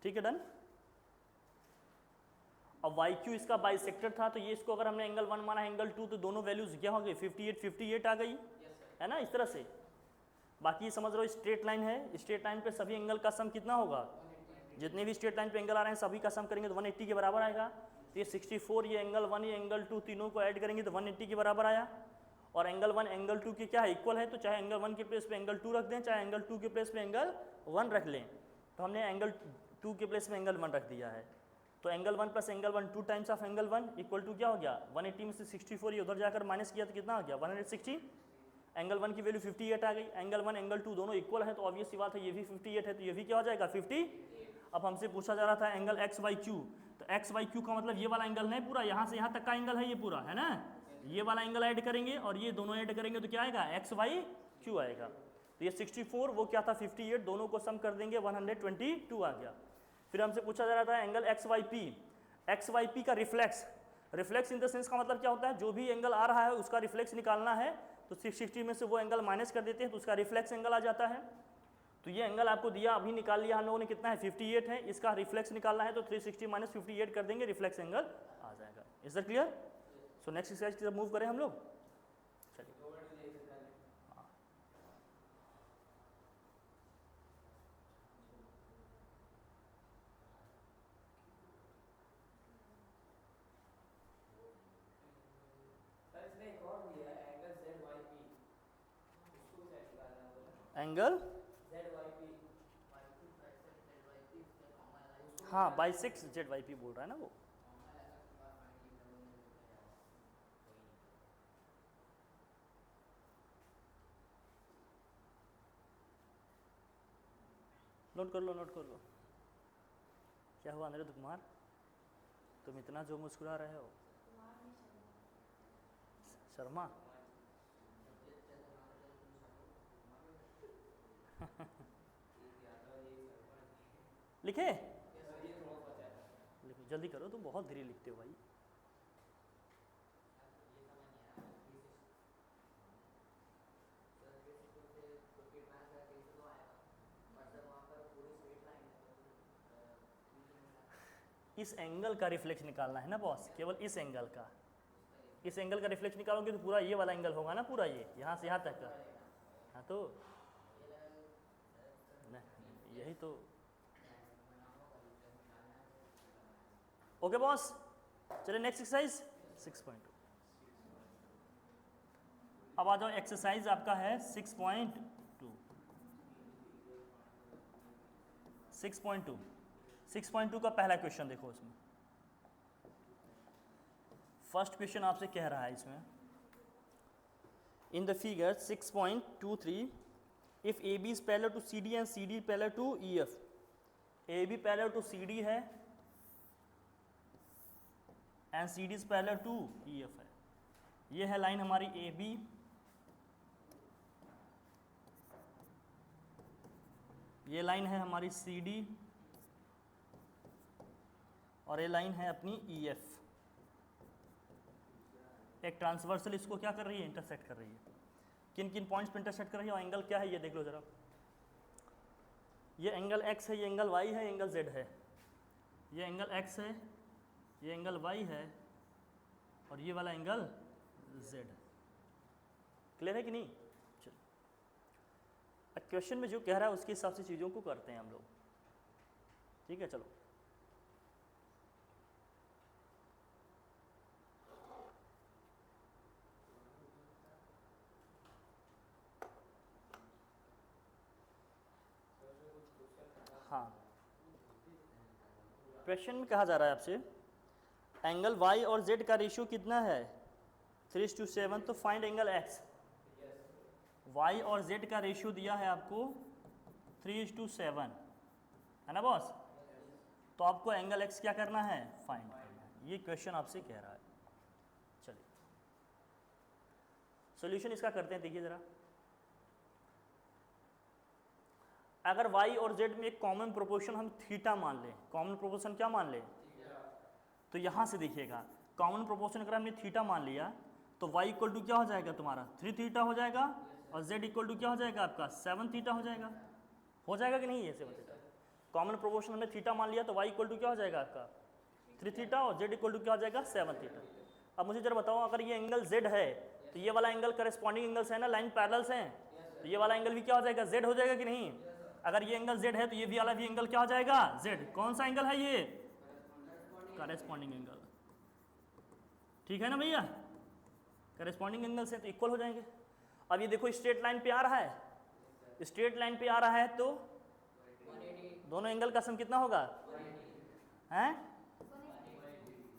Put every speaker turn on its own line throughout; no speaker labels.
ठीक है, डन। अब वाई क्यू इसका बाइसेक्टर था, तो ये इसको अगर हमने एंगल 1 माना एंगल 2, तो दोनों वैल्यूज क्या हो गई, 58 आ गई, है ना, इस तरह से। बाकी समझ रहे हो स्ट्रेट लाइन है, स्ट्रेट लाइन पे सभी एंगल का सम कितना होगा, जितने भी स्ट्रेट लाइन पे एंगल आ रहे हैं सभी का सम करेंगे तो 180 के बराबर आएगा। तो ये 64, ये एंगल 1, ये एंगल 2, तीनों को ऐड करेंगे तो 180 के बराबर आया। और एंगल 1 एंगल 2 के क्या है, इक्वल है, तो चाहे एंगल 1 के प्लेस पे एंगल 2 रख दें, चाहे एंगल 2 के प्लेस पे एंगल 1 रख लें। तो हमने एंगल 2 के प्लेस में एंगल 1 रख दिया है, तो angle 1 plus angle 1 2 times of angle 1 equal to क्या हो गया, 180 में से 64 ये उधर जाकर माइनस किया तो कितना हो गया, 160। एंगल 1 की वैल्यू 58 आ गई, एंगल 1 एंगल 2 दोनों इक्वल है, तो ऑब्वियस सी बात है ये भी 58 है, तो ये भी क्या हो जाएगा 50। अब हमसे पूछा जा रहा था एंगल एक्स बाई क्यू, तो एक्स बाई क्यू का मतलब ये वाला एंगल नहीं पूरा, यहाँ से यहाँ तक का एंगल है ये पूरा, है ना, ये वाला एंगल ऐड करेंगे और ये दोनों ऐड करेंगे तो क्या आएगा, एक्स बाई क्यू आएगा। तो ये 64 वो क्या था 58, दोनों को सम कर देंगे 122 आ गया। फिर हमसे पूछा जा रहा था angle X Y P, X Y P का reflex, reflex in the sense का मतलब क्या होता है, जो भी एंगल आ रहा है उसका रिफ्लेक्स निकालना है, तो 660 में से वो एंगल माइनस कर देते हैं तो उसका रिफ्लेक्स एंगल आ जाता है। तो ये एंगल आपको दिया, अभी निकाल लिया हम लोगों ने, कितना है 58 है, इसका रिफ्लेक्स निकालना है तो 360 माइनस 58 कर देंगे, रिफ्लेक्स एंगल आ जाएगा। Is that clear? So next exercise की तरफ मूव करें हम लोग, चलिए। हाँ, एंगल हाँ बाइसेक्स जेड वाई पी बोल रहा है ना वो। नोट कर लो, नोट कर लो। क्या हुआ अनिरुद्ध कुमार, तुम इतना जो मुस्कुरा रहे हो? शर्मा लिखे, लिखो जल्दी करो, तुम बहुत धीरे लिखते हो भाई। इस एंगल का रिफ्लेक्स निकालना है ना बॉस, केवल इस एंगल का, इस एंगल का रिफ्लेक्स निकालोगे तो पूरा ये वाला एंगल होगा ना, पूरा ये यहाँ से यहाँ तक का। हाँ तो नहीं, यही तो। ओके बॉस, चलिए नेक्स्ट एक्सरसाइज 6.2। अब आ जाओ, एक्सरसाइज आपका है 6.2। 6.2 का पहला क्वेश्चन देखो, इसमें फर्स्ट क्वेश्चन आपसे कह रहा है इसमें, in the figure 6.23 if A B is parallel to C D and C D parallel to E F, A B parallel to C D है and C D is parallel to E F है। ये है line हमारी ए B, ये line है हमारी सी D, और ये लाइन है अपनी ई एफ। एक ट्रांसवर्सल इसको क्या कर रही है, इंटरसेक्ट कर रही है। किन किन पॉइंट्स पे इंटरसेक्ट कर रही है और एंगल क्या है ये देख लो जरा। ये एंगल एक्स है, ये एंगल वाई है, एंगल जेड है। ये एंगल एक्स है, ये एंगल वाई है, और ये वाला एंगल जेड है। क्लियर है कि नहीं? चलो, क्वेश्चन में जो कह रहा है उसके हिसाब से चीज़ों को करते हैं हम लोग, ठीक है। चलो, हाँ, क्वेश्चन में कहा जा रहा है आपसे एंगल y और z का रेशियो कितना है 3:7, तो फाइंड एंगल x। y और z का रेशियो दिया है आपको 3:7, है ना बॉस? तो आपको एंगल x क्या करना है, फाइंड करना है। ये क्वेश्चन आपसे कह रहा है। चलिए सॉल्यूशन इसका करते हैं, देखिए ज़रा। अगर y और z में एक कॉमन प्रोपोर्शन हम थीटा मान लें, कॉमन प्रोपोर्शन क्या मान लें, तो यहाँ से देखिएगा कॉमन प्रोपोर्शन अगर हमने थीटा मान लिया तो y इक्वल टू क्या हो जाएगा तुम्हारा 3 थीटा हो जाएगा, और z इक्वल टू क्या हो जाएगा आपका 7 थीटा हो जाएगा। हो जाएगा कि नहीं ये 7 थीटा? कॉमन प्रोपोर्शन हमने थीटा मान लिया, तो y इक्वल टू क्या हो जाएगा आपका 3 थीटा, और z इक्वल टू क्या हो जाएगा 7 थीटा। अब मुझे जरा बताओ, अगर ये एंगल z है तो ये वाला एंगल करेस्पॉन्डिंग एंगल्स है ना, लाइन पैरेलल्स हैं, तो ये वाला एंगल भी क्या हो जाएगा z हो जाएगा कि नहीं। अगर ये एंगल z है तो ये भी वाला भी एंगल क्या हो जाएगा z। कौन सा एंगल है ये, करेस्पॉन्डिंग एंगल, ठीक है ना भैया, करेस्पॉन्डिंग एंगल से तो इक्वल हो जाएंगे। अब ये देखो स्ट्रेट लाइन पे आ रहा है, स्ट्रेट लाइन पे आ रहा है तो दोनों एंगल का सम कितना होगा हैं,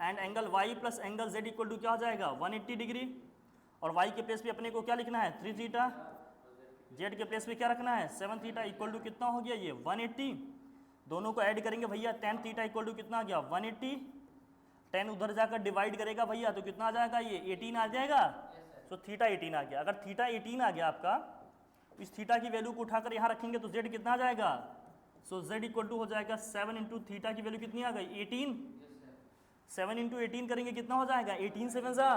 and angle y plus angle z equal to क्या हो जाएगा 180 डिग्री, और y के प्लेस पे अपने को क्या लिखना है 3 थीटा, z के प्लेस पे क्या रखना है 7 थीटा, इक्वल टू कितना हो गया ये 180। दोनों को ऐड करेंगे भैया, tan थीटा इक्वल टू कितना आ गया 180, 10 उधर जाकर डिवाइड करेगा भैया तो कितना आ जाएगा ये 18 आ जाएगा। सो थीटा 18 आ गया। अगर थीटा 18 आ गया आपका, इस थीटा की वैल्यू को उठाकर यहाँ रखेंगे तो z कितना आ जाएगा, सो z इक्वल टू हो जाएगा 7 इंटू थीटा की वैल्यू कितनी आ गई 18, 7 इंटू 18 करेंगे कितना हो जाएगा 18 7 जा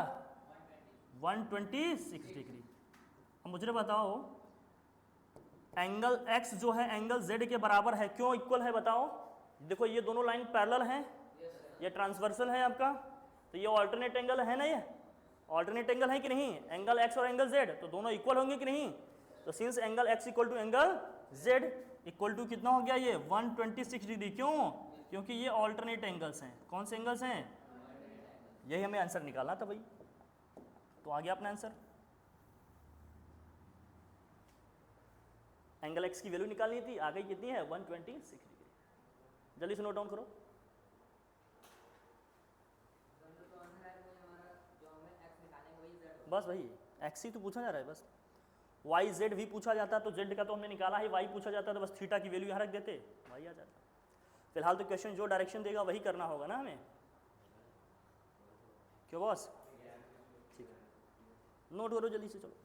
126 डिग्री। अब मुझे बताओ एंगल x जो है एंगल z के बराबर है, क्यों इक्वल है बताओ। देखो ये दोनों लाइन पैरेलल हैं, ये ट्रांसवर्सल है आपका, तो ये ऑल्टरनेट एंगल है ना, ये ऑल्टरनेट एंगल है कि नहीं, एंगल x और एंगल z, तो दोनों इक्वल होंगे कि नहीं। तो since angle x equal to angle z equal to कितना हो गया ये 126 डिग्री, क्यों, क्योंकि ये ऑल्टरनेट एंगल्स हैं। कौन से एंगल्स हैं, यही हमें आंसर निकालना था भाई, तो आ गया अपना आंसर। एंगल x की वैल्यू निकालनी थी, आ गई कितनी है 126 डिग्री। जल्दी से नोट डाउन करो। बस भाई x ही तो पूछा जा रहा है, बस y z भी पूछा जाता तो z का तो हमने निकाला है, y पूछा जाता तो बस थीटा की वैल्यू यहाँ रख देते, y आ जाता। फिलहाल तो क्वेश्चन जो डायरेक्शन देगा वही करना होगा ना हमें, क्यों बॉस, ठीक है नोट करो जल्दी से चलो।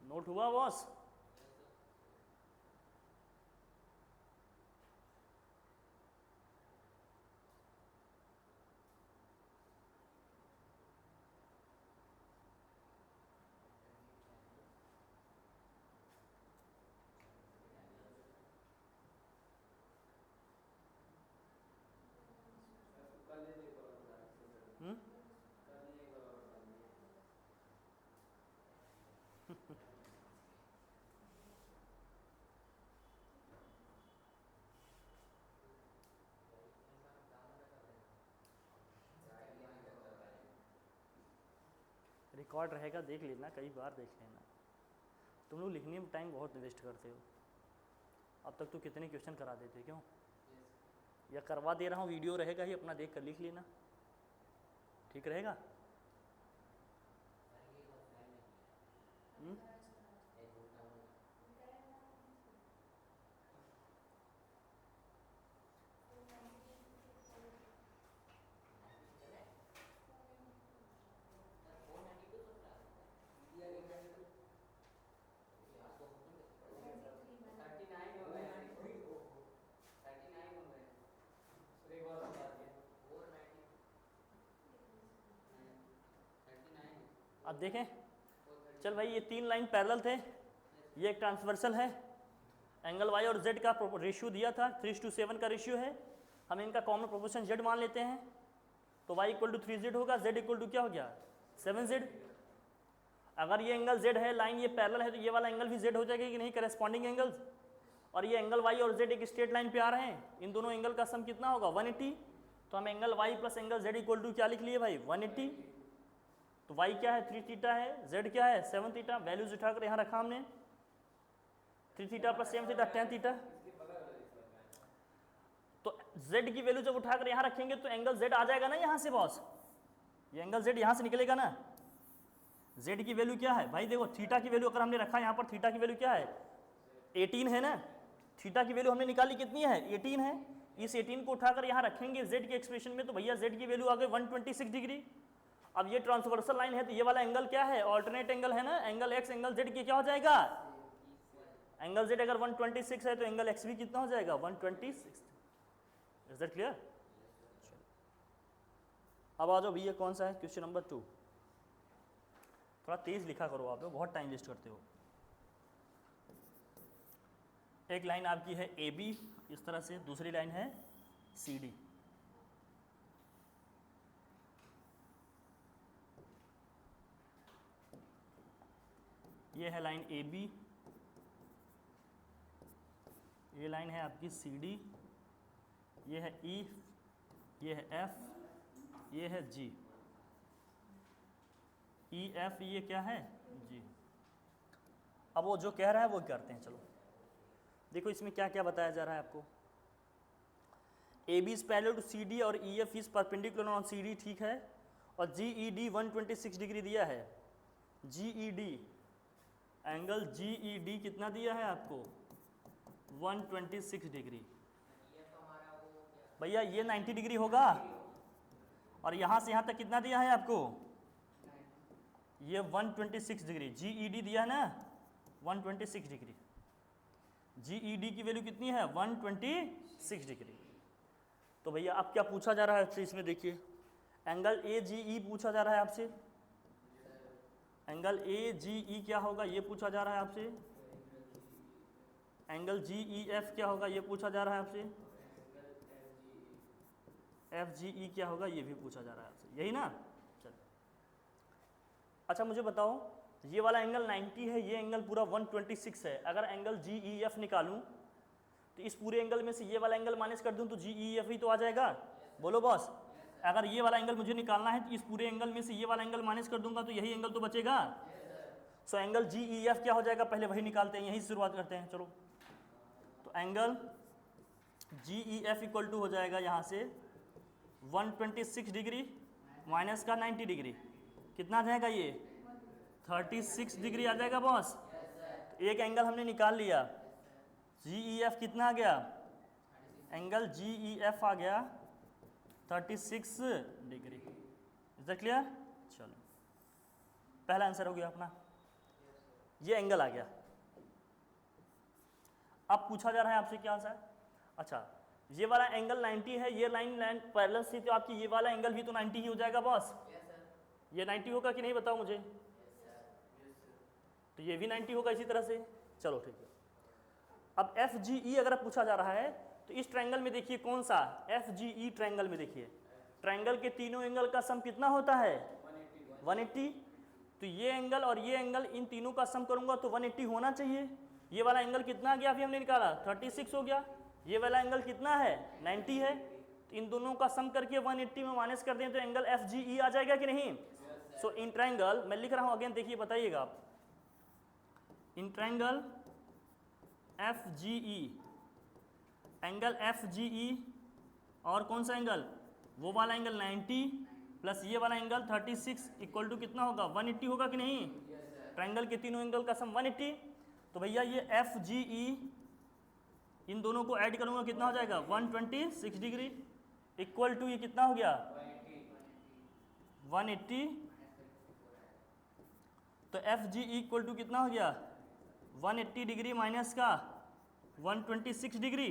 नोट हुआ बॉस, रिकॉर्ड रहेगा देख लेना, कई बार देख लेना। तुम लोग लिखने में टाइम बहुत वेस्ट करते हो, अब तक तो कितने क्वेश्चन करा देते क्यों, या करवा दे रहा हूँ वीडियो रहेगा ही, अपना देख कर लिख लेना, ठीक रहेगा। अब देखें, चल भाई ये 3 लाइन पैरेलल थे, ये एक ट्रांसवर्सल है, एंगल वाई और जेड का रेशियो दिया था 3:7 का रेशियो है, हम इनका कॉमन प्रोपोर्शन जेड मान लेते हैं, तो y इक्वल टू 3z होगा, z इक्वल टू क्या हो गया 7z। अगर ये एंगल z है, लाइन ये पैरेलल है, तो ये वाला एंगल भी z हो जाएगा कि नहीं, करस्पॉन्डिंग एंगल्स। और ये एंगल y और z एक स्ट्रेट लाइन पे आ रहे हैं, इन दोनों एंगल का सम कितना होगा 180, तो हम angle y plus angle z equal to क्या लिख लिए भाई 180। तो y क्या है 3 थीटा है, z क्या है 7 थीटा, वैल्यूज उठाकर यहाँ रखा हमने, 3 थीटा प्लस 7 थीटा 10 थीटा। तो z की वैल्यू जब उठाकर यहाँ रखेंगे तो एंगल z आ जाएगा ना यहाँ से बॉस, ये एंगल z यहाँ से निकलेगा ना। z की वैल्यू क्या है भाई, देखो थीटा की वैल्यू अगर हमने रखा यहाँ पर, थीटा की वैल्यू क्या है 18 है ना, थीटा की वैल्यू हमने निकाली कितनी है 18 है, इस 18 को उठाकर यहाँ रखेंगे z के एक्सप्रेशन में, तो भैया z की वैल्यू आ गई 126 डिग्री। अब ये ट्रांसवर्सल लाइन है तो ये वाला एंगल क्या है, ऑल्टरनेट एंगल है ना, एंगल x एंगल z के क्या हो जाएगा, एंगल z अगर 126 है तो एंगल x भी कितना हो जाएगा 126। Is that clear? अब आ जाओ भैया कौन सा है क्वेश्चन नंबर 2, थोड़ा तेज लिखा करो आप लोग, बहुत टाइम वेस्ट करते हो। एक लाइन आपकी है ए बी इस तरह से, दूसरी लाइन है सी डी। ये है लाइन ए बी, ये लाइन है आपकी सी डी, ये है ई, ये है एफ, ये है जी, ई एफ ये क्या है जी। अब वो जो कह रहा है वो करते हैं, चलो देखो इसमें क्या क्या बताया जा रहा है आपको। A B is parallel to C D और E F is perpendicular on C D, ठीक है, और जी ई डी 126 डिग्री दिया है, G E D angle G E D कितना दिया है आपको 126 डिग्री। भैया ये 90 डिग्री होगा, और यहाँ से यहाँ तक कितना दिया है आपको, ये 126 डिग्री, जी ई डी दिया है ना 126 डिग्री, जी ई डी की वैल्यू कितनी है 126 डिग्री। तो भैया अब क्या पूछा जा रहा है आपसे, इसमें देखिए एंगल ए जी ई पूछा जा रहा है आपसे, एंगल ए जी ई क्या होगा ये पूछा जा रहा है आपसे, एंगल जी ई एफ क्या होगा ये पूछा जा रहा है आपसे, एफ जी ई क्या होगा ये भी पूछा जा रहा है आपसे, यही ना। चलो अच्छा मुझे बताओ, ये वाला एंगल 90 है, ये एंगल पूरा 126 है, अगर एंगल जी ई एफ निकालूं तो इस पूरे एंगल में से ये वाला एंगल माइनस कर दूं तो जी ई एफ ही तो आ जाएगा, बोलो बॉस। अगर ये वाला एंगल मुझे निकालना है तो इस पूरे एंगल में से ये वाला एंगल माइनस कर दूंगा तो यही एंगल तो बचेगा। So angle G E F क्या हो जाएगा, पहले वही निकालते हैं, यहीं से शुरुआत करते हैं। चलो तो angle G E F equal to हो जाएगा यहाँ से 126 डिग्री माइनस का 90 डिग्री, कितना आ जाएगा ये 36 डिग्री आ जाएगा बॉस। एक एंगल हमने निकाल लिया, जी ई एफ कितना आ गया, एंगल जी ई एफ आ गया 36 डिग्री। Is that clear? चलो पहला आंसर हो गया अपना, ये एंगल आ गया। अब पूछा जा रहा है आपसे क्या आंसर, अच्छा ये वाला एंगल 90 है, ये लाइन पैरेलल थी तो आपकी ये वाला एंगल भी तो 90 ही हो जाएगा बॉस। ये 90 होगा कि नहीं बताओ मुझे, तो ये भी 90 होगा इसी तरह से। चलो ठीक है, अब एफ जी ई अगर पूछा जा रहा है तो इस ट्रायंगल में देखिए कौन सा एफ जी ई ट्रायंगल में देखिए, ट्रायंगल के तीनों एंगल का सम कितना होता है 180। तो ये एंगल और ये एंगल, इन तीनों का सम करूंगा तो 180 होना चाहिए। ये वाला एंगल कितना आ गया अभी हमने निकाला 36 हो गया, ये वाला एंगल कितना है 90 है, तो इन दोनों का सम करके 180 में माइनस कर दें तो एंगल एफ जी ई आ जाएगा कि नहीं। सो इन ट्रायंगल, मैं लिख रहा हूं अगेन देखिए बताइएगा आप, in triangle F G E, angle F G E और कौन सा एंगल, वो वाला एंगल 90 प्लस ये वाला एंगल 36 इक्वल टू कितना होगा 180 होगा कि नहीं। ट्रायंगल के तीनों एंगल का सम 180, तो भैया ये एफ जी ई इन दोनों को ऐड करूंगा कितना हो जाएगा 126 डिग्री इक्वल टू ये कितना हो गया 180। तो F G E equal to कितना हो गया 180 डिग्री माइनस का 126 डिग्री,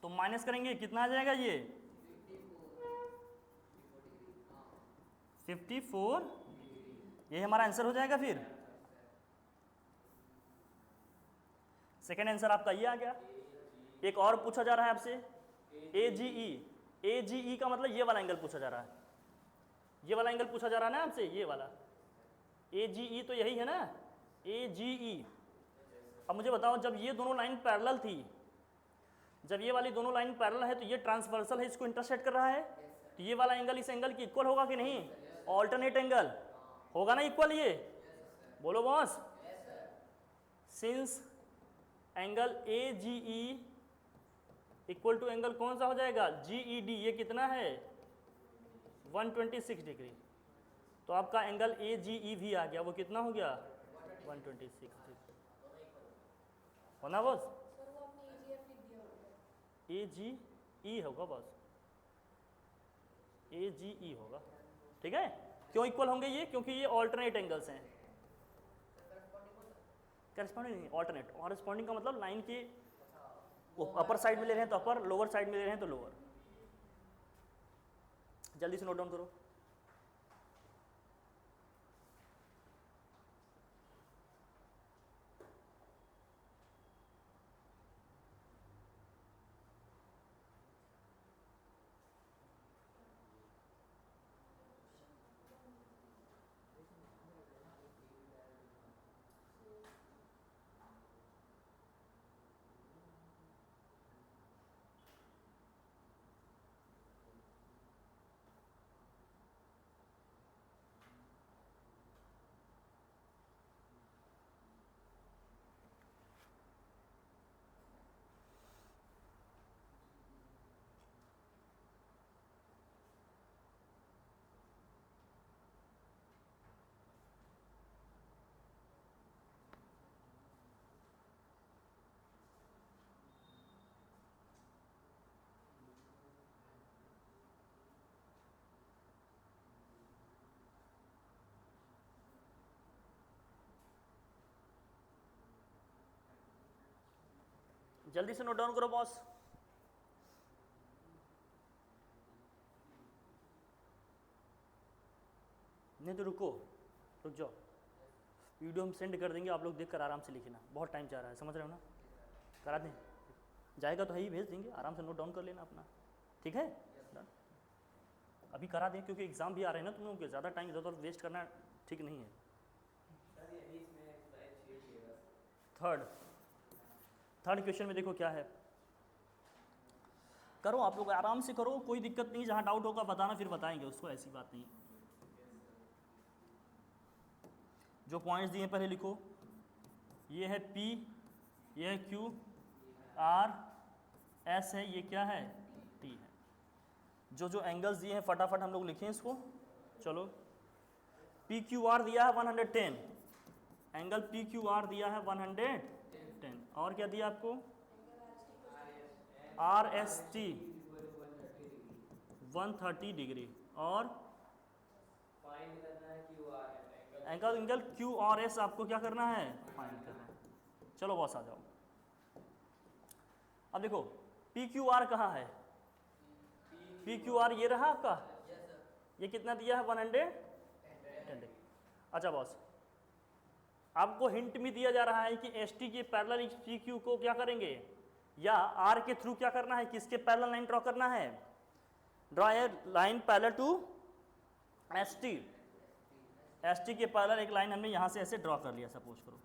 तो माइनस करेंगे कितना आ जाएगा ये 54, ये हमारा आंसर हो जाएगा। फिर सेकेंड आंसर आपका ये आ गया। एक और पूछा जा रहा है आपसे AGE का मतलब ये वाला एंगल पूछा जा रहा है, ये वाला एंगल पूछा जा रहा है ना आपसे, ये वाला AGE तो यही है ना AGE। अब मुझे बताओ जब ये दोनों लाइन पैरेलल थी, जब ये वाली दोनों लाइन पैरेलल है तो ये ट्रांसवर्सल है, इसको इंटरसेक्ट कर रहा है, तो ये वाला एंगल इस एंगल की इक्वल होगा कि नहीं? ऑल्टरनेट एंगल होगा ना इक्वल। ये बोलो boss, since angle AGE equal to angle कौन सा हो जाएगा? GED। ये कितना है? 126 डिग्री। तो आपका एंगल AGE भी आ गया, वो कितना हो गया? 126 डिग्री होना बस। AGE होगा बस, AGE होगा, ठीक है। क्यों इक्वल होंगे ये? क्योंकि ये ऑल्टरनेट एंगल्स हैं। करस्पॉन्डिंग नहीं, ऑल्टरनेट। कॉरस्पॉन्डिंग का मतलब लाइन के अपर साइड में ले रहे हैं तो अपर, लोअर साइड में ले रहे हैं तो लोअर। जल्दी से नोट डाउन करो। जल्दी से नोट डाउन करो बॉस। नहीं तो रुको, रुक जाओ, वीडियो हम सेंड कर देंगे, आप लोग देखकर आराम से लिखना, बहुत टाइम जा रहा है, समझ रहे हो ना? करा दें, जाएगा तो है ही, भेज देंगे, आराम से नोट डाउन कर लेना अपना, ठीक है? अभी करा दें क्योंकि एग्जाम भी आ रहे हैं ना तुम लोगों के, ज़्यादा टाइम इधर उधर वेस्ट करना ठीक नहीं है। थर्ड क्वेश्चन में देखो क्या है, करो आप लोग आराम से करो, कोई दिक्कत नहीं, जहाँ डाउट होगा बताना, फिर बताएंगे उसको, ऐसी बात नहीं। जो पॉइंट्स दिए पहले लिखो, ये है P, ये है Q, R, S है, ये क्या है? T है। जो एंगल्स दिए हैं फटाफट हम लोग लिखें इसको, चलो। PQR दिया है 110, एंगल PQR दिया है 110, और क्या दिया आपको? RST 130 डिग्री, और एंगल QRS आपको क्या करना है? फाइंड करना है। चलो बॉस आ जाओ। अब देखो PQR कहाँ है? PQR ये रहा आपका, ये कितना दिया है? 110। अच्छा बॉस, आपको हिंट भी दिया जा रहा है कि ST के पैरेलल PQ को क्या करेंगे, या R के थ्रू क्या करना है, किसके पैरेलल लाइन ड्रॉ करना है? Draw a line parallel to ST के पैरेलल एक लाइन हमने यहाँ से ऐसे ड्रॉ कर लिया, सपोज करो,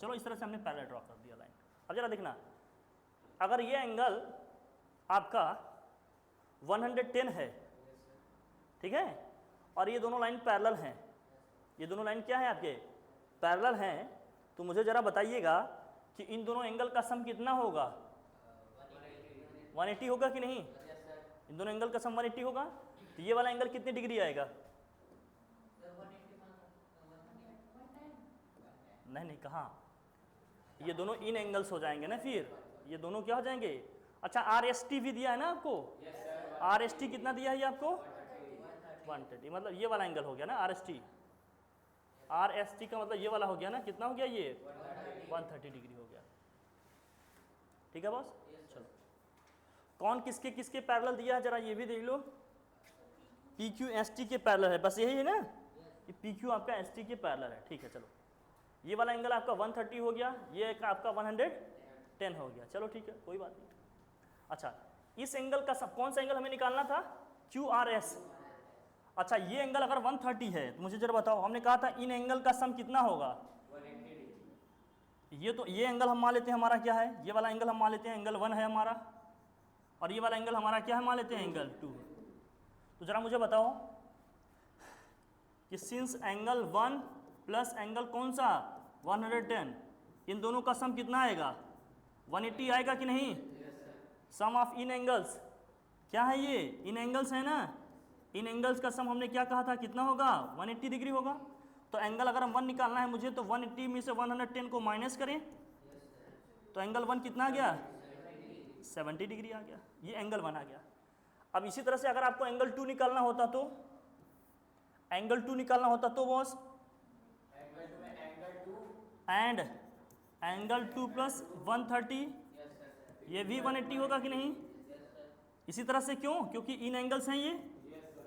चलो इस तरह से हमने पैरेलल ड्रॉ कर दिया लाइन। अब जरा देखना, अगर ये एंगल आपका 110 है, ठीक है, और ये दोनों लाइन पैरेलल हैं, ये दोनों लाइन क्या है आपके? पैरेलल हैं, तो मुझे ज़रा बताइएगा कि इन दोनों एंगल का सम कितना होगा? 180 होगा कि नहीं? इन दोनों एंगल का सम 180 होगा, तो ये वाला एंगल कितनी डिग्री आएगा? नहीं कहाँ, ये दोनों इन एंगल्स हो जाएंगे ना, फिर ये दोनों क्या हो जाएंगे? अच्छा RST भी दिया है ना आपको, RST कितना दिया है ये आपको? 130, मतलब ये वाला एंगल हो गया ना RST का मतलब ये वाला हो गया ना, कितना हो गया ये? 130 डिग्री हो गया, ठीक है बॉस। चलो कौन किसके किसके पैरेलल दिया है जरा ये भी देख लो। PQST के पैरेलल है, बस यही है ना, कि पी क्यू आपका एस टी के पैरेलल है, ठीक है। चलो ये वाला एंगल आपका 130 हो गया, ये आपका 110 हो गया, चलो ठीक है कोई बात नहीं। अच्छा इस एंगल का कौन सा एंगल हमें निकालना था, क्यू आर एस। अच्छा ये एंगल अगर 130 है तो मुझे जरा बताओ, हमने कहा था इन एंगल का सम कितना होगा, 180। ये एंगल हम मान लेते हैं हमारा क्या है, ये वाला एंगल हम मान लेते हैं एंगल 1 है हमारा, और ये वाला एंगल हमारा क्या है मान लेते हैं एंगल 2। तो जरा मुझे बताओ कि सिंस एंगल 1 प्लस एंगल कौन सा 110, इन दोनों का सम कितना आएगा, 180 आएगा कि नहीं। सम ऑफ इन एंगल्स क्या है, ये इन एंगल्स है ना, इन एंगल्स का सम हमने क्या कहा था कितना होगा, 180 डिग्री होगा। तो एंगल अगर हम 1 निकालना है मुझे, तो 180 में से 110 को माइनस करें तो एंगल 1 कितना आ गया, 70 डिग्री आ गया, ये एंगल 1 आ गया। अब इसी तरह से अगर आपको एंगल 2 निकालना होता तो, एंगल 2 निकालना होता तो बॉस एंड एंगल 2 प्लस 130, ये भी 180 होगा कि नहीं। इसी तरह से क्यों, क्योंकि इन एंगल्स हैं ये,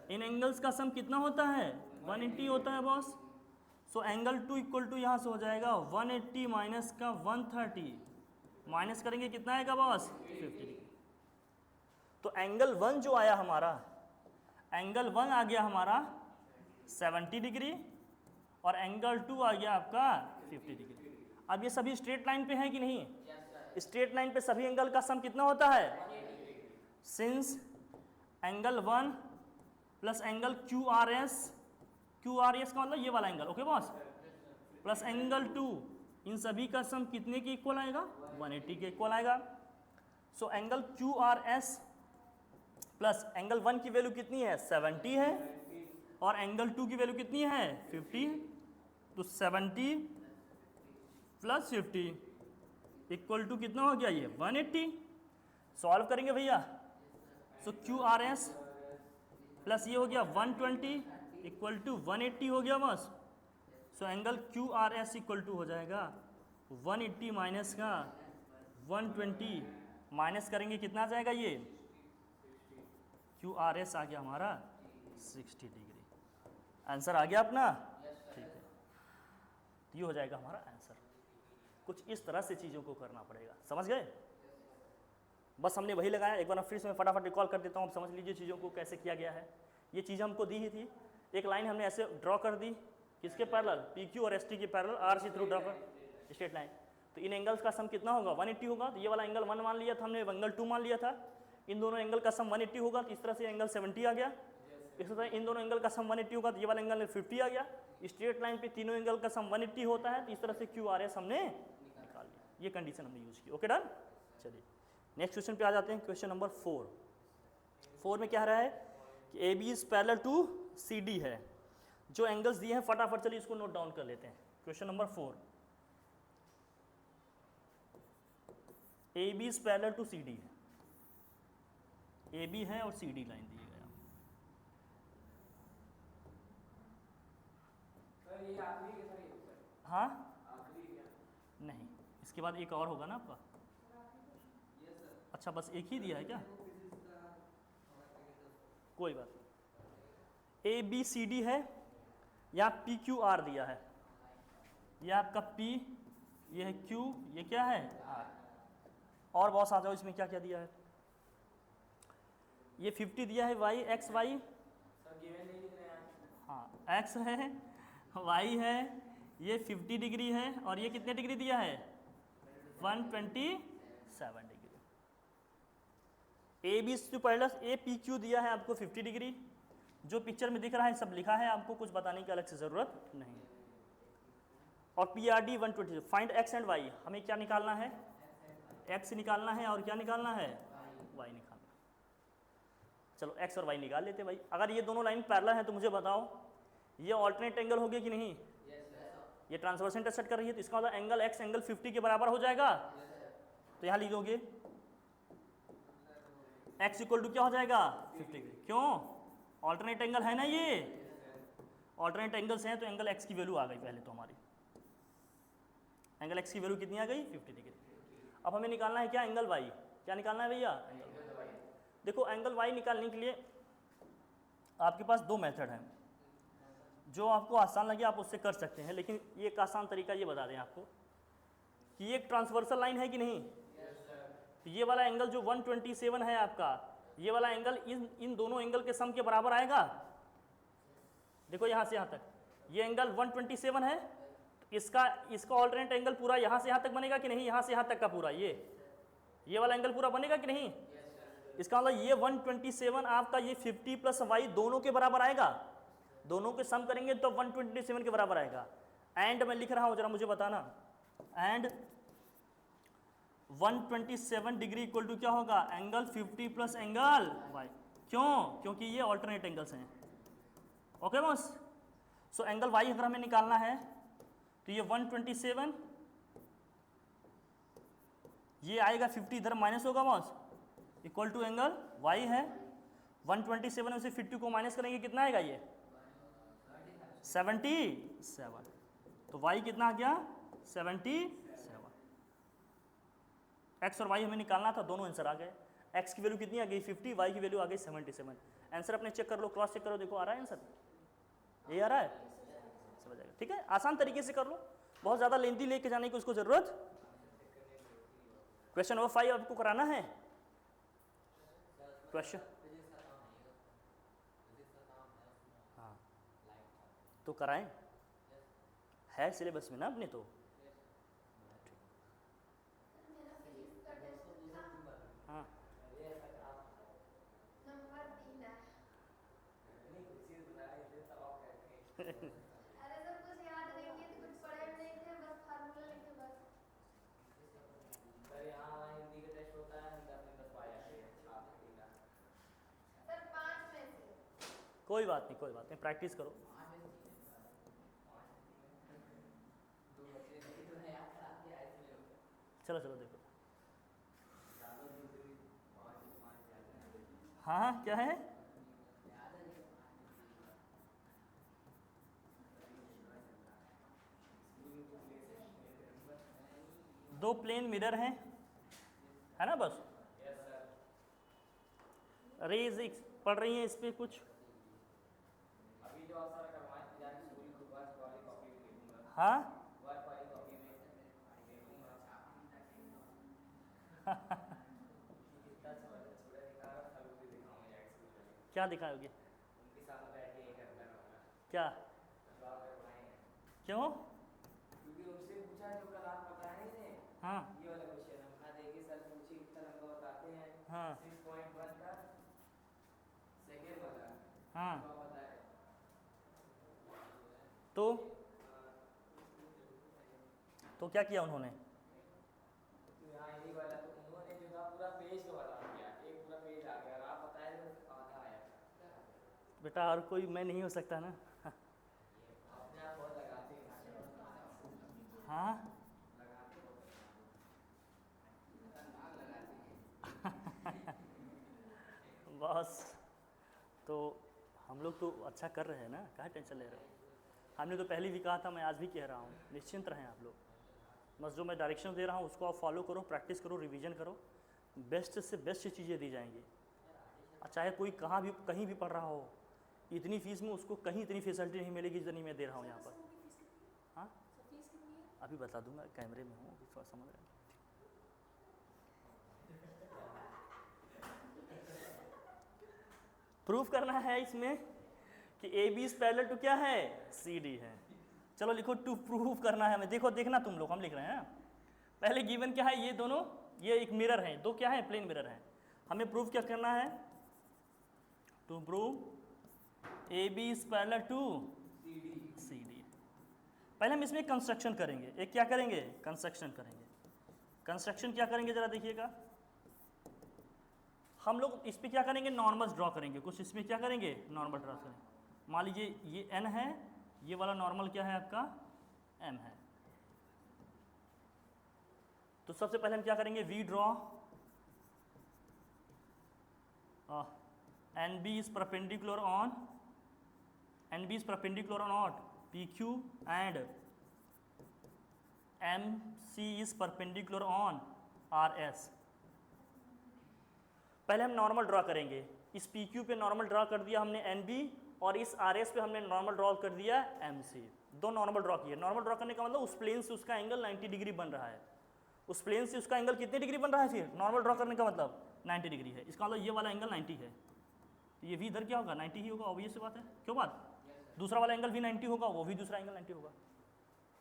इन एंगल्स का सम कितना होता है 180 होता है boss. So angle 2 equal to यहाँ से हो जाएगा 180 माइनस का 130, माइनस करेंगे कितना आएगा बॉस 50 डिग्री। तो एंगल 1 जो आया हमारा, एंगल 1 आ गया हमारा 70 डिग्री और एंगल 2 आ गया आपका 50 डिग्री। अब ये सभी स्ट्रेट लाइन पे हैं कि नहीं, स्ट्रेट लाइन पे सभी एंगल का सम कितना होता है, since angle 1 plus angle Q R S का मतलब ये वाला angle, okay boss, plus angle 2, इन सभी का सम कितने के इक्वल आएगा, 180 के इक्वल आएगा। सो angle Q R S plus angle 1 की वैल्यू कितनी है 70 है, और एंगल 2 की वैल्यू कितनी है 50, तो 70 प्लस 50 इक्वल टू कितना हो गया ये 180। सॉल्व करेंगे भैया, सो क्यू आर एस प्लस ये हो गया 120 इक्वल टू 180 हो गया बस। So angle Q R S equal to हो जाएगा 180 माइनस का 120, माइनस करेंगे कितना आ जाएगा ये, क्यू आर एस आ गया हमारा 60 डिग्री। आंसर आ गया अपना, ठीक है, ये हो जाएगा हमारा आंसर। कुछ इस तरह से चीज़ों को करना पड़ेगा, समझ गए। बस हमने वही लगाया, एक बार फिर से मैं फटाफट रिकॉल कर देता हूँ, आप समझ लीजिए चीज़ों को कैसे किया गया है। ये चीज़ हमको दी ही थी, एक लाइन हमने ऐसे ड्रॉ कर दी, किसके पैरेलल, पी क्यू और एस टी के parallel, R C through draw कर स्ट्रेट लाइन। तो इन एंगल्स का सम कितना होगा 180 होगा, तो ये वाला एंगल 1 मान लिया था हमने, एंगल 2 मान लिया था, इन दोनों एंगल का सम 180 होगा, तो इस तरह से एंगल 70 आ गया। इस तरह इन दोनों एंगल का सम 180 होगा, तो ये वाला एंगल 50 आ गया। स्ट्रेट लाइन पे तीनों एंगल का सम 180 होता है, तो इस तरह से क्यू आर एस हमने निकाल लिया, ये कंडीशन हमने यूज की। ओके डन, चलिए नेक्स्ट क्वेश्चन पे आ जाते हैं, क्वेश्चन नंबर 4 में क्या रहा है कि A B is parallel to C D है। जो एंगल्स दिए हैं फटाफट चलिए इसको नोट डाउन कर लेते हैं। Question number 4, A B is parallel to C D है, ए बी है और सी डी लाइन दी गया। हाँ नहीं, इसके बाद एक और होगा ना आपका। अच्छा बस एक ही दिया है क्या, कोई बात नहीं। ए बी सी डी है, यहाँ पी क्यू आर दिया है, ये आपका पी, ये है क्यू, ये क्या है आर। और बहुत आ जाओ इसमें क्या क्या दिया है, ये 50 दिया है वाई, एक्स वाई, हाँ एक्स है, वाई है, ये 50 डिग्री है, और ये कितने डिग्री दिया है 127 degree. A B to parallel A P Q दिया है आपको 50 डिग्री, जो पिक्चर में दिख रहा है सब लिखा है, आपको कुछ बताने की अलग से ज़रूरत नहीं। और P R D 120, find X and Y, हमें क्या निकालना है, एक्स निकालना है और क्या निकालना है वाई निकालना। चलो एक्स और वाई निकाल लेते भाई। अगर ये दोनों लाइन पैरेलल है तो मुझे बताओ ये ऑल्टरनेट एंगल होगी कि नहीं, ये ट्रांसवर्स इंटरसेक्ट कर रही है, तो इसका मतलब एंगल एक्स एंगल 50 के बराबर हो जाएगा। तो यहाँ लिखोगे एक्स इक्वल टू क्या हो जाएगा 50 डिग्री, क्यों ऑल्टरनेट एंगल है ना, ये ऑल्टरनेट एंगल्स हैं, तो एंगल एक्स की वैल्यू आ गई पहले तो हमारी, एंगल एक्स की वैल्यू कितनी आ गई 50 डिग्री। अब हमें निकालना है क्या एंगल वाई, क्या निकालना है भैया एंगल वाई। देखो एंगल वाई निकालने के लिए आपके पास दो मेथड हैं। जो आपको आसान लगे आप उससे कर सकते हैं, लेकिन ये एक आसान तरीका ये बता दें आपको कि ये एक ट्रांसवर्सल लाइन है कि नहीं। तो ये वाला एंगल जो 127 है आपका, ये वाला एंगल इन दोनों एंगल के सम के बराबर आएगा। देखो यहाँ से यहाँ तक ये एंगल 127 है, तो इसका ऑल्टरनेट एंगल पूरा यहाँ से यहाँ तक बनेगा कि नहीं, यहाँ से यहाँ तक का पूरा ये वाला एंगल पूरा बनेगा कि नहीं। इसका मतलब ये 127 आपका ये 50 प्लस वाई दोनों के बराबर आएगा, दोनों के सम करेंगे तो 127 के बराबर आएगा। एंड मैं लिख रहा हूँ, जरा मुझे बताना, एंड 127 डिग्री इक्वल टू क्या होगा, एंगल 50 प्लस एंगल वाई। क्यों? क्योंकि ये ऑल्टरनेट एंगल्स हैं। Okay boss, so angle Y अगर हमें निकालना है तो ये 127 ये आएगा 50 इधर माइनस होगा boss, equal to angle Y है 127 में से 50 को माइनस करेंगे कितना आएगा, ये 77। तो वाई कितना आ गया 77। एक्स और वाई हमें निकालना था, दोनों आंसर आ गए। एक्स की वैल्यू कितनी आ गई 50, वाई की वैल्यू आ गई 77। आंसर अपने चेक कर लो, क्रॉस चेक करो, देखो आ रहा है आंसर, ये आ रहा है, समझ आएगा। ठीक है, आसान तरीके से कर लो, बहुत ज़्यादा लेंथी लेके जाने की उसको ज़रूरत। क्वेश्चन नंबर 5 आपको कराना है। क्वेश्चन हाँ तो कराएं, है सिलेबस में ना अपने तो। हाँ
अरे सब कुछ याद नहीं है तो कुछ पढ़े नहीं थे, बस फार्मूला लिखे बस।
सर यहाँ हिंदी का टेस्ट होता है, हम 10 में 10 पाया
सर 5 में से
कोई बात नहीं, कोई बात नहीं, प्रैक्टिस करो। चलो चलो देखो, हाँ हाँ क्या है, दो प्लेन मिरर हैं, है ना बस। रेज पढ़ रही हैं इस पे कुछ,
अभी जो सर करवाएं जाके स्कूल की वर्क वाली कॉपी में लिखूंगा।
हाँ
वर्क वाली कॉपी में लिखूंगा। कितना छोटा दिखा रहा था, वो भी दिखाऊंगा जाके स्कूल में।
क्या दिखाओगे,
उनके साथ बैठ के ये करता रहूंगा।
क्या,
जवाब करवाएंगे
क्यों,
क्योंकि उनसे पूछा जो कल आप बताए थे,
हाँ
ये वाला क्वेश्चन हम देखिए सर पूछिए कितना लंबा बताते हैं।
हाँ
6.1 का सेकेंड वाला,
हाँ,
तो आप बताएं।
तो क्या किया उन्होंने,
तो यहाँ यही वाला, तो उन्होंने जो था पूरा पेज का बता दिया, एक पूरा पेज आ गया और आप बताए तो आधा आया।
बेटा और कोई मैं नहीं हो सकता ना।
अपने आप बहुत लगाते हैं।
हाँ
लगाते
बस, तो हम लोग तो अच्छा कर रहे हैं ना, क्या टेंशन ले रहे हो। हमने तो पहले भी कहा था, मैं आज भी कह रहा हूँ, निश्चिंत रहें आप लोग। बस जो मैं डायरेक्शन दे रहा हूँ उसको आप फॉलो करो, प्रैक्टिस करो, रिवीजन करो, बेस्ट से बेस्ट चीज़ें दी जाएंगी। चाहे कोई कहीं भी पढ़ रहा हो, इतनी फीस में उसको कहीं इतनी फैसिलिटी नहीं मिलेगी जितनी मैं दे रहा हूँ यहाँ पर। हाँ अभी बता दूंगा, कैमरे में हूँ, अभी थोड़ा समझ रहे हैं। प्रूफ करना है इसमें कि A B is parallel to क्या है, सी डी है। चलो लिखो, टू प्रूफ करना है हमें। देखो देखना तुम लोग, हम लिख रहे हैं। पहले गिवन क्या है, ये दोनों, ये एक मिरर है, दो क्या है, प्लेन मिरर है। हमें प्रूफ क्या करना है, to prove A B is parallel to C D. पहले हम इसमें कंस्ट्रक्शन करेंगे, एक क्या करेंगे, कंस्ट्रक्शन करेंगे। कंस्ट्रक्शन क्या करेंगे जरा देखिएगा, हम लोग इस पर क्या करेंगे, नॉर्मल्स ड्रॉ करेंगे। कुछ इसमें क्या करेंगे, नॉर्मल ड्रॉ करेंगे। मान लीजिए ये n है, ये वाला नॉर्मल क्या है आपका, m है। तो सबसे पहले हम क्या करेंगे, we draw N B is perpendicular on what, PQ and MC is perpendicular on RS। पहले हम नॉर्मल ड्रा करेंगे, इस PQ पे नॉर्मल ड्रा कर दिया हमने NB और इस आर एस पे हमने नॉर्मल ड्रॉ कर दिया एम सी, दो नॉर्मल ड्रॉ किया। नॉर्मल ड्रॉ करने का मतलब उस प्लेन से उसका एंगल 90 डिग्री बन रहा है, उस प्लेन से उसका एंगल कितने डिग्री बन रहा है, फिर नॉर्मल ड्रॉ करने का मतलब 90 डिग्री है। इसका मतलब ये वाला एंगल 90 है, तो ये भी इधर क्या होगा 90 ही होगा, ऑब्वियस सी बात है, क्यों बात। दूसरा वाला एंगल भी 90 होगा, वो भी दूसरा एंगल 90 होगा।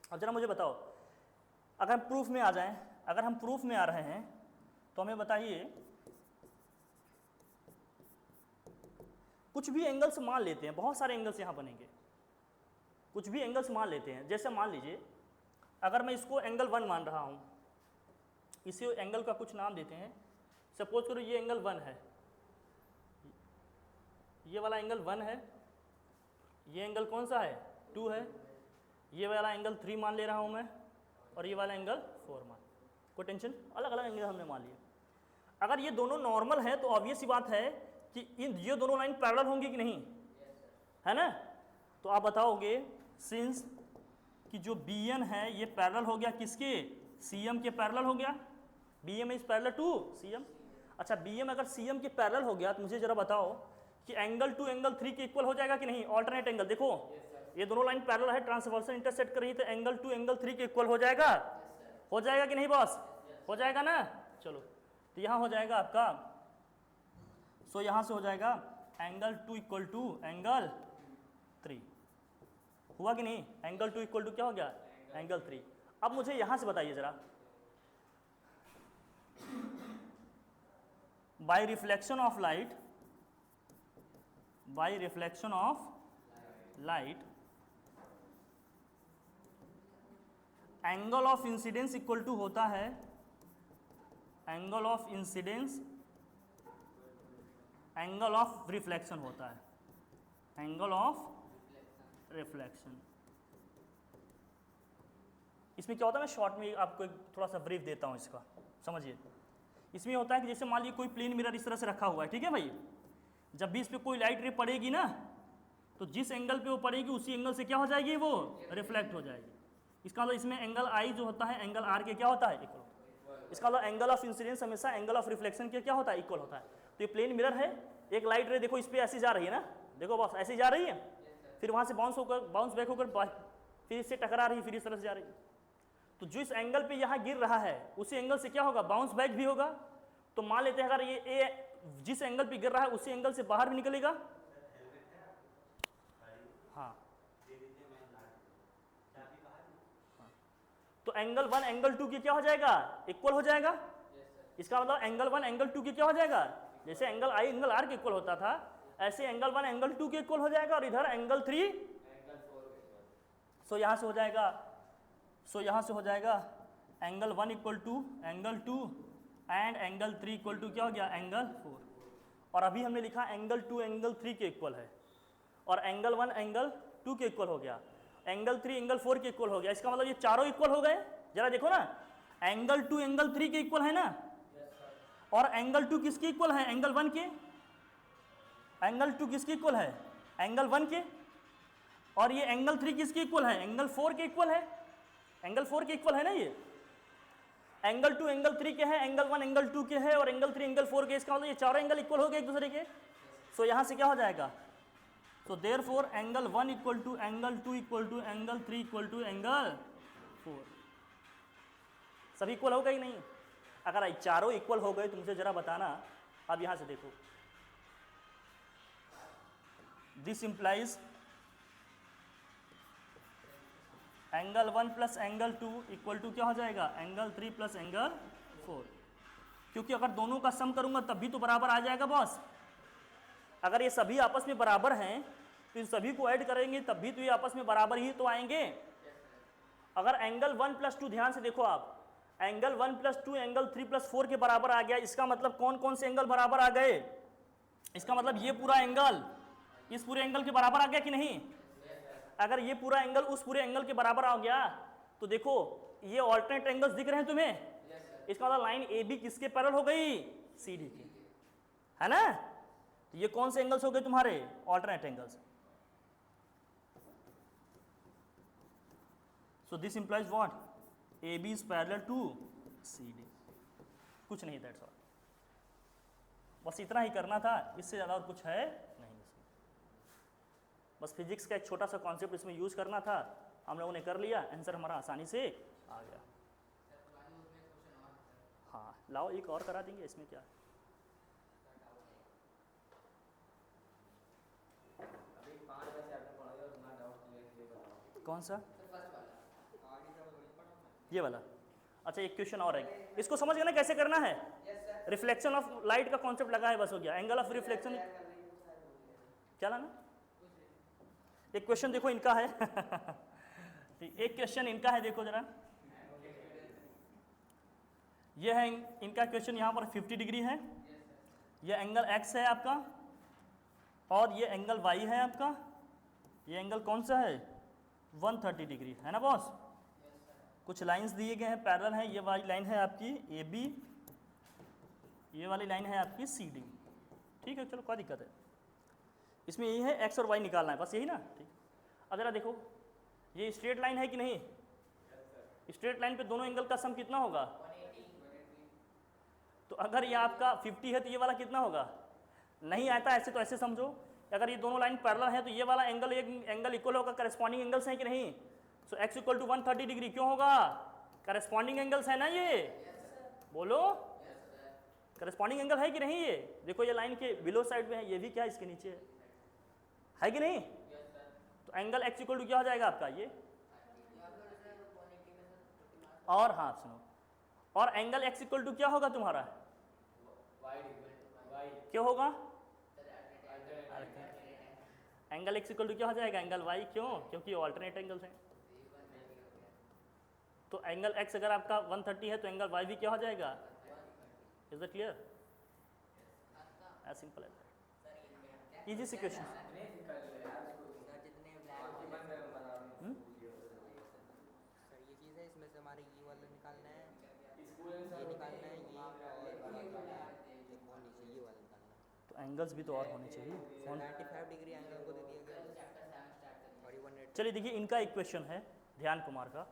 अब जरा मुझे बताओ, अगर हम प्रूफ में आ जाएं, अगर हम प्रूफ में आ रहे हैं तो हमें बताइए, कुछ भी एंगल्स मान लेते हैं, बहुत सारे एंगल्स यहाँ बनेंगे, कुछ भी एंगल्स मान लेते हैं। जैसे मान लीजिए अगर मैं इसको एंगल 1 मान रहा हूँ, इसी एंगल का कुछ नाम देते हैं, सपोज करो ये एंगल 1 है, ये वाला एंगल 1 है, ये एंगल कौन सा है 2 है, ये वाला एंगल 3 मान ले रहा हूँ मैं, और ये वाला एंगल 4 मान, कोई टेंशन, अलग अलग एंगल हमने मान लिए। अगर ये दोनों नॉर्मल है तो ऑब्वियस सी बात है कि ये दोनों लाइन पैरेलल होंगी कि नहीं, है ना। तो आप बताओगे सिंस कि जो BN है ये पैरेलल हो गया किसके, CM के पैरेलल हो गया, BM is parallel to CM। अच्छा BM अगर CM के पैरेलल हो गया तो मुझे जरा बताओ कि एंगल 2 एंगल 3 के इक्वल हो जाएगा कि नहीं, ऑल्टरनेट एंगल। देखो ये दोनों लाइन पैरेलल है, ट्रांसवर्सल इंटरसेक्ट कर रही है, तो एंगल 2 एंगल 3 के इक्वल हो जाएगा, हो जाएगा कि नहीं बॉस, हो जाएगा ना। चलो तो यहाँ हो जाएगा आपका, सो यहाँ से हो जाएगा एंगल 2 इक्वल टू एंगल 3, हुआ कि नहीं, एंगल 2 इक्वल टू क्या हो गया, एंगल 3। अब मुझे यहाँ से बताइए जरा, by reflection of light, by reflection of light angle of incidence equal to होता है, angle of incidence angle of reflection होता है, एंगल ऑफ रिफ्लेक्शन। इसमें क्या होता है, मैं शॉर्ट में आपको थोड़ा सा ब्रीफ देता हूँ इसका, समझिए। इसमें होता है कि जैसे मान लीजिए कोई प्लेन मिरर इस तरह से रखा हुआ है, ठीक है भाई, जब भी इस पर कोई लाइट रे पड़ेगी ना, तो जिस एंगल पे वो पड़ेगी उसी एंगल से क्या हो जाएगी, वो रिफ्लेक्ट हो जाएगी। इसका मतलब इसमें एंगल आई जो होता है एंगल आर के क्या होता है, इक्वल होता है। इसका मतलब एंगल ऑफ इंसिडेंस हमेशा एंगल ऑफ रिफ्लेक्शन के क्या होता है, इक्वल होता है। तो ये प्लेन मिरर है, एक लाइट रे देखो इस पर ऐसी जा रही है ना, देखो बॉस ऐसी जा रही है, फिर वहाँ से बाउंस बैक होकर फिर इससे टकरा रही है, फिर इस तरह से जा रही है। तो जिस एंगल पे यहाँ गिर रहा है उसी एंगल से क्या होगा, बाउंस बैक भी होगा। तो मान लेते हैं अगर ये ए जिस एंगल पे गिर रहा है उसी एंगल से बाहर भी निकलेगा, हाँ। तो एंगल 1 एंगल 2 की क्या हो जाएगा, इक्वल हो जाएगा। इसका मतलब एंगल 1 एंगल 2 की क्या हो जाएगा, जैसे एंगल आई एंगल आर के इक्वल होता था, ऐसे एंगल 1 एंगल 2 के इक्वल हो जाएगा, और इधर एंगल 3 सो यहाँ से हो जाएगा, यहाँ से हो जाएगा angle 1 equal to angle 2 and angle 3 equal to क्या हो गया, एंगल 4। और अभी हमने लिखा एंगल 2 एंगल 3 के इक्वल है, और एंगल 1 एंगल 2 के इक्वल हो गया, एंगल 3 एंगल 4 के इक्वल हो गया। इसका मतलब ये चारों इक्वल हो गए। जरा देखो ना, एंगल 2 एंगल 3 के इक्वल है ना, और एंगल 2 किसके इक्वल है, एंगल 1 के। एंगल 2 किसके इक्वल है, एंगल 1 के। और ये एंगल 3 किसके इक्वल है, एंगल 4 के इक्वल है। एंगल 4 के इक्वल है ना ये। एंगल 2 एंगल 3 के हैं, एंगल 1 एंगल 2 के है, और एंगल 3 एंगल 4 के। इसका मतलब ये चारों एंगल इक्वल हो गए एक दूसरे के। सो यहाँ से क्या हो जाएगा, so therefore angle 1 equal to angle 2 equal to angle 3 equal to angle 4। सभी इक्वल हो गए नहीं। अगर चारों इक्वल हो गए तो मुझे जरा बताना। अब यहाँ से देखो, this implies angle 1 plus angle 2 equal to क्या हो जाएगा, एंगल 3 प्लस एंगल 4। क्योंकि अगर दोनों का सम करूंगा तब भी तो बराबर आ जाएगा बॉस। अगर ये सभी आपस में बराबर हैं तो इन सभी को ऐड करेंगे तब भी तो ये आपस में बराबर ही तो आएंगे। अगर एंगल 1 प्लस 2, ध्यान से देखो आप, एंगल 1 प्लस 2 एंगल 3 प्लस 4 के बराबर आ गया। इसका मतलब कौन कौन से एंगल बराबर आ गए, इसका मतलब ये पूरा एंगल इस पूरे एंगल के बराबर आ गया कि नहीं। अगर ये पूरा एंगल उस पूरे एंगल के बराबर आ गया तो देखो ये ऑल्टरनेट एंगल्स दिख रहे हैं तुम्हें। इसका मतलब लाइन ए बी किसके पैरेलल हो गई, सी डी के, है ना। तो ये कौन से एंगल्स हो गए तुम्हारे, alternate angles. So this implies what, A B is parallel to C D. कुछ नहीं, दैट्स ऑल। बस इतना ही करना था, इससे ज़्यादा और कुछ है नहीं इसमें। बस फिजिक्स का एक छोटा सा कॉन्सेप्ट इसमें यूज़ करना था, हम लोगों ने कर लिया, आंसर हमारा आसानी से आ गया। हाँ लाओ एक और करा देंगे, इसमें क्या है।
अभी 5 का चैप्टर पढ़ा दिया और ना डाउट क्लियर ये बताओ।
कौन सा? ये वाला। अच्छा एक क्वेश्चन और है, इसको समझ गए ना कैसे करना है? रिफ्लेक्शन ऑफ लाइट का कॉन्सेप्ट लगा है, बस हो गया। एंगल ऑफ रिफ्लेक्शन क्या लाना? एक क्वेश्चन देखो इनका है एक क्वेश्चन इनका है, देखो जरा, ये है इनका क्वेश्चन, यहाँ पर 50 डिग्री है, ये एंगल x है आपका, और ये एंगल y है आपका, ये एंगल कौन सा है? 130 डिग्री है ना बॉस। कुछ लाइंस दिए गए हैं, पैरेलल हैं, ये वाली लाइन है आपकी AB, ये वाली लाइन है आपकी CD। ठीक है, चलो क्या दिक्कत है इसमें? यही है x और y निकालना है, बस यही ना। ठीक, अब जरा देखो ये स्ट्रेट लाइन है कि नहीं? स्ट्रेट लाइन पे दोनों एंगल का सम कितना होगा? 180। तो अगर ये आपका 50 है तो ये वाला कितना होगा? नहीं आता ऐसे, तो ऐसे समझो, अगर ये दोनों लाइन पैरेलल है तो ये वाला एंगल एक एंगल इक्वल होगा, करस्पॉन्डिंग एंगल्स हैं कि नहीं? सो x इक्वल टू 130 डिग्री क्यों होगा? करस्पॉन्डिंग एंगल्स है ना ये, बोलो करस्पॉन्डिंग एंगल है कि नहीं? ये देखो ये लाइन के बिलो साइड में है, ये भी क्या इसके नीचे है कि नहीं? तो एंगल x इक्वल टू क्या हो जाएगा आपका ये, और हाँ सुनो, और एंगल x इक्वल टू क्या होगा तुम्हारा? क्यों होगा? एंगल x इक्वल टू क्या हो जाएगा? Angle y। क्यों? क्योंकि ऑल्टरनेट एंगल्स हैं। तो एंगल x अगर आपका 130 है तो एंगल y भी क्या हो जाएगा? Is it clear? As simple as that, easy सी क्वेश्चन। तो एंगल्स भी तो और होने चाहिए।
95 डिग्री एंगल को दे दिया गया और ये 180।
चलिए देखिए इनका एक क्वेश्चन है ध्यान कुमार का,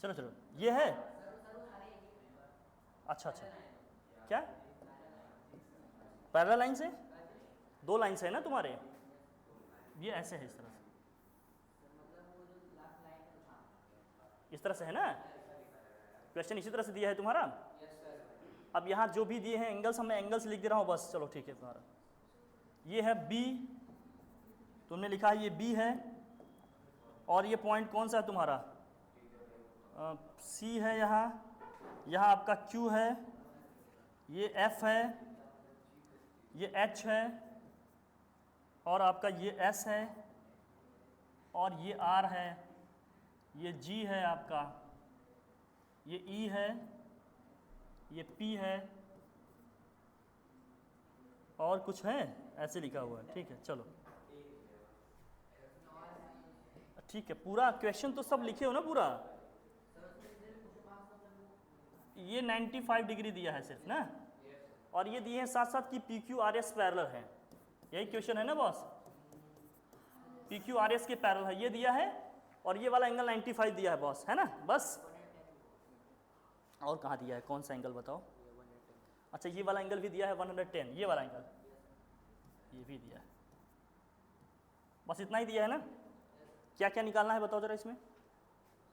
चलो चलो ये है। अच्छा अच्छा, क्या पैरेलल लाइन से? 2 लाइन से है ना तुम्हारे, ये ऐसे है, इस तरह से, इस तरह से है ना। क्वेश्चन इसी तरह से दिया है तुम्हारा। अब यहाँ जो भी दिए हैं एंगल्स, मैं एंगल्स लिख दे रहा हूँ बस, चलो ठीक है तुम्हारा। ये है B, तुमने लिखा है ये B है, और ये पॉइंट कौन सा है तुम्हारा? C है यहाँ, यहाँ आपका Q है, ये F है, ये H है, और आपका ये S है, और ये R है, ये G है आपका, ये E है, ये P है, और कुछ है ऐसे लिखा हुआ है। ठीक है चलो, ठीक है, पूरा क्वेश्चन तो सब लिखे हो ना पूरा? ये 95 डिग्री दिया है सिर्फ ना, और ये दिए हैं साथ साथ कि PQRS पैरेलल है, यही क्वेश्चन है ना बॉस? PQRS के पैरेलल है, ये दिया है, और ये वाला एंगल 95 दिया है बॉस, है ना? बस और कहाँ दिया है, कौन सा एंगल बताओ? अच्छा ये वाला एंगल भी दिया है 110, ये वाला एंगल ये भी दिया है, बस इतना ही दिया है ना? क्या क्या निकालना है बताओ जरा इसमें।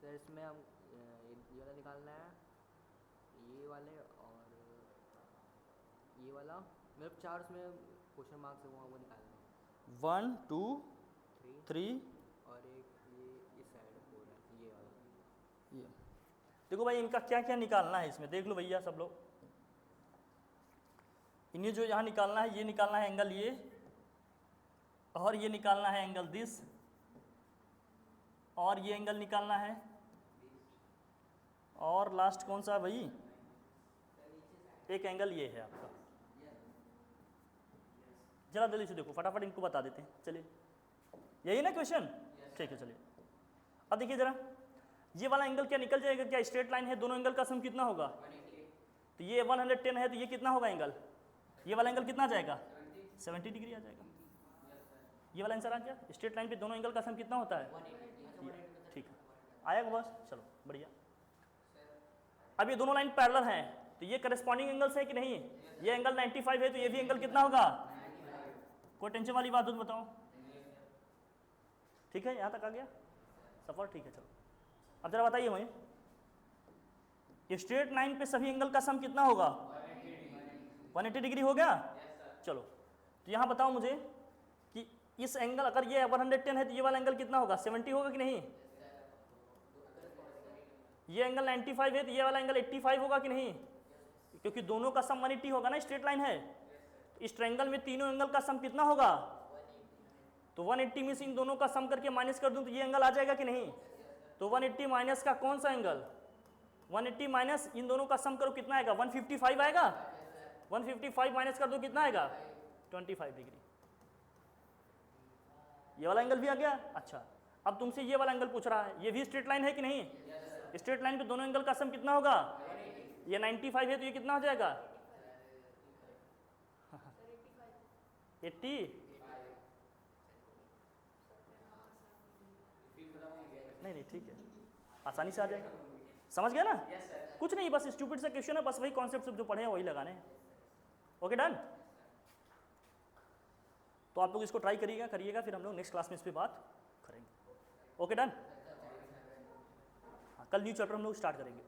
सर इसमें हम ये वाला निकालना है, ये वाले और ये वाला, मतलब 4 उसमें क्वेश्चन मार्क्स है वो निकालना है।
1 2 3
और एक ये इस साइड 4 है, ये वाला।
ये देखो भाई इनका क्या क्या निकालना है इसमें, देख लो भैया सब लोग। इन्हें जो यहाँ निकालना है, ये निकालना है एंगल ये, और ये निकालना है एंगल दिस, और ये एंगल निकालना है, और लास्ट कौन सा है भाई? एक एंगल ये है आपका। जरा जल्दी से देखो, फटाफट इनको बता देते हैं। चलिए यही ना क्वेश्चन? ठीक है चलिए, अब देखिए जरा, ये वाला एंगल क्या निकल जाएगा? क्या स्ट्रेट लाइन है, दोनों एंगल का सम कितना होगा? तो ये 110 है, तो ये कितना होगा एंगल? ये वाला एंगल कितना आ जाएगा? 70 डिग्री आ जाएगा। ये वाला आंसर आ गया। स्ट्रेट लाइन पे दोनों एंगल का सम कितना होता है? ठीक है, आएगा बस, चलो बढ़िया। अब ये दोनों लाइन पैरेलल हैं, तो ये करस्पॉन्डिंग एंगल्स है कि नहीं? ये एंगल 95 है तो ये भी एंगल कितना होगा? कोई टेंशन वाली बात हो तो बताओ। ठीक है, यहाँ तक आ गया सफर? ठीक है, चलो अब जरा बताइए मुझे, स्ट्रेट लाइन पे सभी एंगल का सम कितना होगा? 180 डिग्री हो गया। चलो तो यहाँ बताओ मुझे कि इस एंगल, अगर ये 110 है तो ये वाला एंगल कितना होगा? 70 होगा कि नहीं? ये एंगल 95 है तो ये वाला एंगल 85 होगा कि नहीं? क्योंकि दोनों का सम 180 होगा ना, स्ट्रेट लाइन है। इस ट्रायंगल में तीनों एंगल का सम कितना होगा? तो 180 में से इन दोनों का सम करके माइनस कर दूं तो ये एंगल आ जाएगा कि नहीं? तो 180 माइनस का कौन सा एंगल? 180 माइनस इन दोनों का सम करो कितना आएगा? 155 आएगा। 155 माइनस कर दो कितना आएगा? 25 डिग्री। ये वाला एंगल भी आ गया। अच्छा, अब तुमसे ये वाला एंगल पूछ रहा है, ये भी स्ट्रेट लाइन है कि नहीं? स्ट्रेट लाइन पे दोनों एंगल का सम कितना होगा? ये 95 है तो ये कितना हो जाएगा? 80। नहीं ठीक है, आसानी से आ जाएगा। समझ गया ना? कुछ नहीं, बस स्टूपिड सा क्वेश्चन है, बस वही कॉन्सेप्ट जो पढ़े हैं वही लगाने हैं। Okay done. तो आप लोग इसको ट्राई करिएगा, फिर हम लोग नेक्स्ट क्लास में इस पर बात करेंगे। Okay done. हाँ, कल न्यू चैप्टर हम लोग स्टार्ट करेंगे।